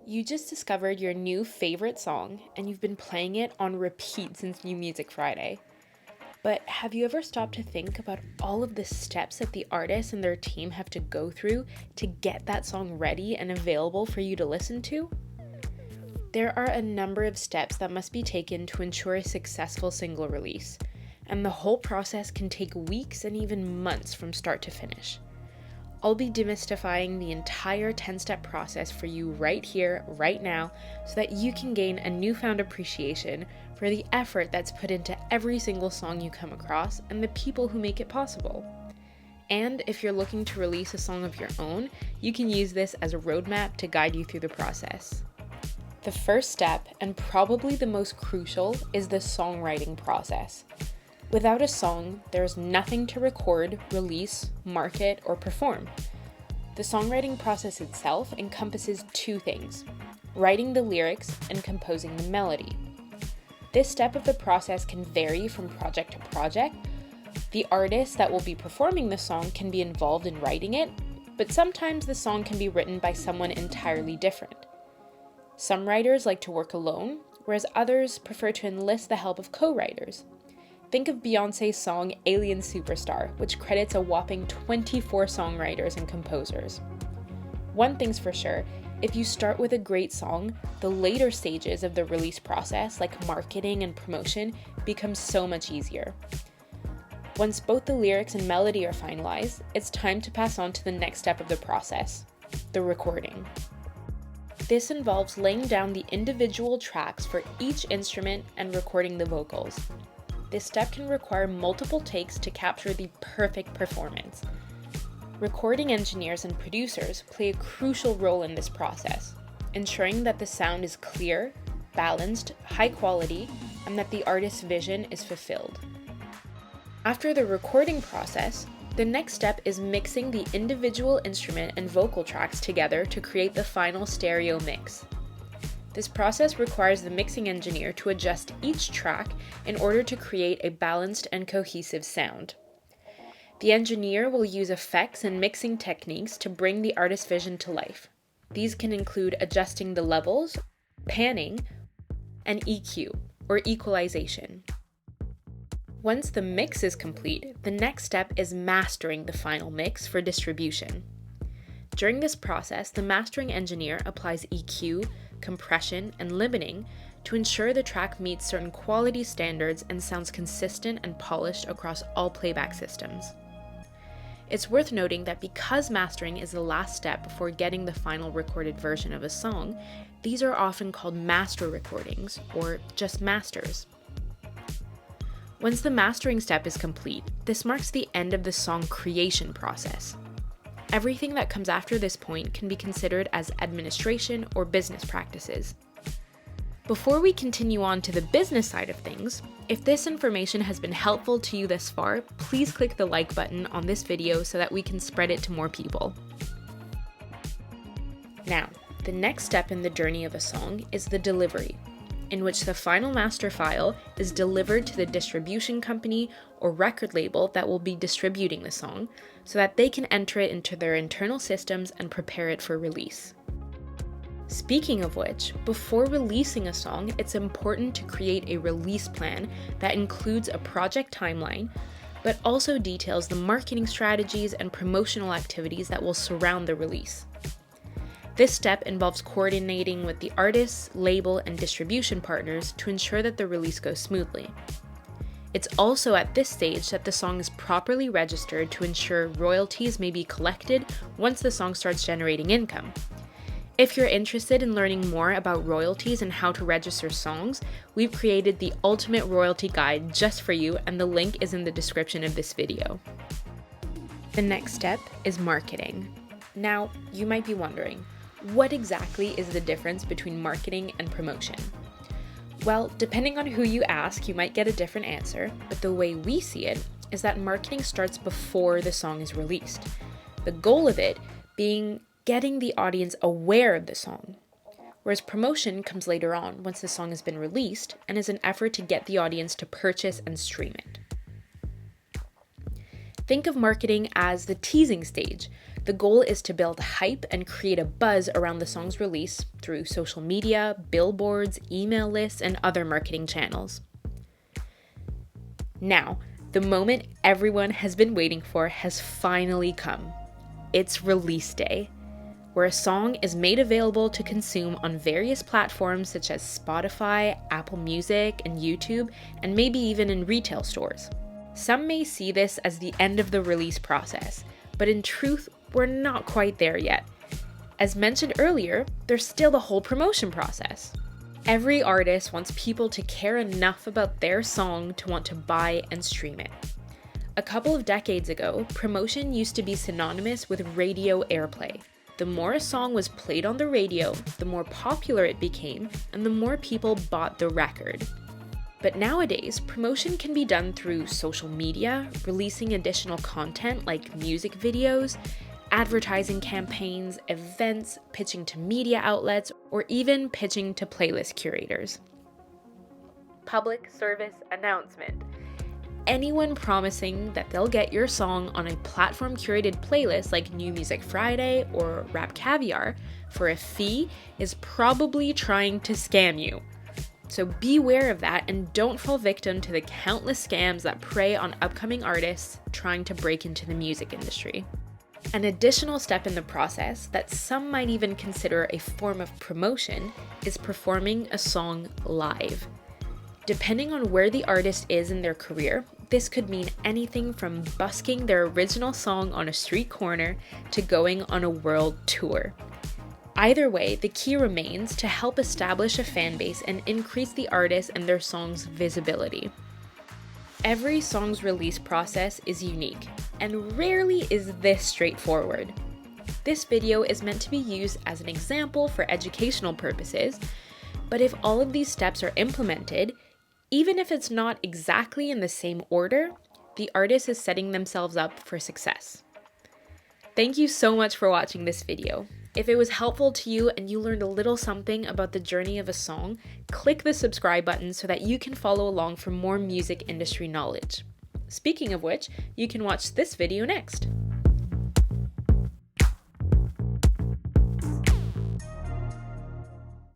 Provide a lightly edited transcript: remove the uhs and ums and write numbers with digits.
You just discovered your new favorite song and you've been playing it on repeat since New Music Friday. But have you ever stopped to think about all of the steps that the artist and their team have to go through to get that song ready and available for you to listen to? There are a number of steps that must be taken to ensure a successful single release, and the whole process can take weeks and even months from start to finish. I'll be demystifying the entire 10-step process for you right here, right now, so that you can gain a newfound appreciation for the effort that's put into every single song you come across and the people who make it possible. And if you're looking to release a song of your own, you can use this as a roadmap to guide you through the process. The first step, and probably the most crucial, is the songwriting process. Without a song, there's nothing to record, release, market, or perform. The songwriting process itself encompasses two things: writing the lyrics and composing the melody. This step of the process can vary from project to project. The artist that will be performing the song can be involved in writing it, but sometimes the song can be written by someone entirely different. Some writers like to work alone, whereas others prefer to enlist the help of co-writers. Think of Beyoncé's song Alien Superstar, which credits a whopping 24 songwriters and composers. One thing's for sure, if you start with a great song, the later stages of the release process, like marketing and promotion, become so much easier. Once both the lyrics and melody are finalized, it's time to pass on to the next step of the process, the recording. This involves laying down the individual tracks for each instrument and recording the vocals. This step can require multiple takes to capture the perfect performance. Recording engineers and producers play a crucial role in this process, ensuring that the sound is clear, balanced, high quality, and that the artist's vision is fulfilled. After the recording process, the next step is mixing the individual instrument and vocal tracks together to create the final stereo mix. This process requires the mixing engineer to adjust each track in order to create a balanced and cohesive sound. The engineer will use effects and mixing techniques to bring the artist's vision to life. These can include adjusting the levels, panning, and EQ, or equalization. Once the mix is complete, the next step is mastering the final mix for distribution. During this process, the mastering engineer applies EQ, compression, and limiting to ensure the track meets certain quality standards and sounds consistent and polished across all playback systems. It's worth noting that because mastering is the last step before getting the final recorded version of a song, these are often called master recordings, or just masters. Once the mastering step is complete, this marks the end of the song creation process. Everything that comes after this point can be considered as administration or business practices. Before we continue on to the business side of things, if this information has been helpful to you thus far, please click the like button on this video so that we can spread it to more people. Now, the next step in the journey of a song is the delivery, in which the final master file is delivered to the distribution company or record label that will be distributing the song, so that they can enter it into their internal systems and prepare it for release. Speaking of which, before releasing a song, it's important to create a release plan that includes a project timeline, but also details the marketing strategies and promotional activities that will surround the release. This step involves coordinating with the artists, label, and distribution partners to ensure that the release goes smoothly. It's also at this stage that the song is properly registered to ensure royalties may be collected once the song starts generating income. If you're interested in learning more about royalties and how to register songs, we've created the ultimate royalty guide just for you, and the link is in the description of this video. The next step is marketing. Now, you might be wondering, what exactly is the difference between marketing and promotion? Well, depending on who you ask, you might get a different answer, but the way we see it is that marketing starts before the song is released. The goal of it being getting the audience aware of the song, whereas promotion comes later on once the song has been released and is an effort to get the audience to purchase and stream it. Think of marketing as the teasing stage, The goal is to build hype and create a buzz around the song's release through social media, billboards, email lists, and other marketing channels. Now, the moment everyone has been waiting for has finally come. It's release day, where a song is made available to consume on various platforms such as Spotify, Apple Music, and YouTube, and maybe even in retail stores. Some may see this as the end of the release process, but in truth, we're not quite there yet. As mentioned earlier, there's still the whole promotion process. Every artist wants people to care enough about their song to want to buy and stream it. A couple of decades ago, promotion used to be synonymous with radio airplay. The more a song was played on the radio, the more popular it became, and the more people bought the record. But nowadays, promotion can be done through social media, releasing additional content like music videos, advertising campaigns, events, pitching to media outlets, or even pitching to playlist curators. Public service announcement. Anyone promising that they'll get your song on a platform-curated playlist like New Music Friday or Rap Caviar for a fee is probably trying to scam you. So beware of that and don't fall victim to the countless scams that prey on upcoming artists trying to break into the music industry. An additional step in the process that some might even consider a form of promotion is performing a song live. Depending on where the artist is in their career, this could mean anything from busking their original song on a street corner to going on a world tour. Either way, the key remains to help establish a fan base and increase the artist and their song's visibility. Every song's release process is unique, and rarely is this straightforward. This video is meant to be used as an example for educational purposes, but if all of these steps are implemented, even if it's not exactly in the same order, the artist is setting themselves up for success. Thank you so much for watching this video. If it was helpful to you and you learned a little something about the journey of a song, click the subscribe button so that you can follow along for more music industry knowledge. Speaking of which, you can watch this video next.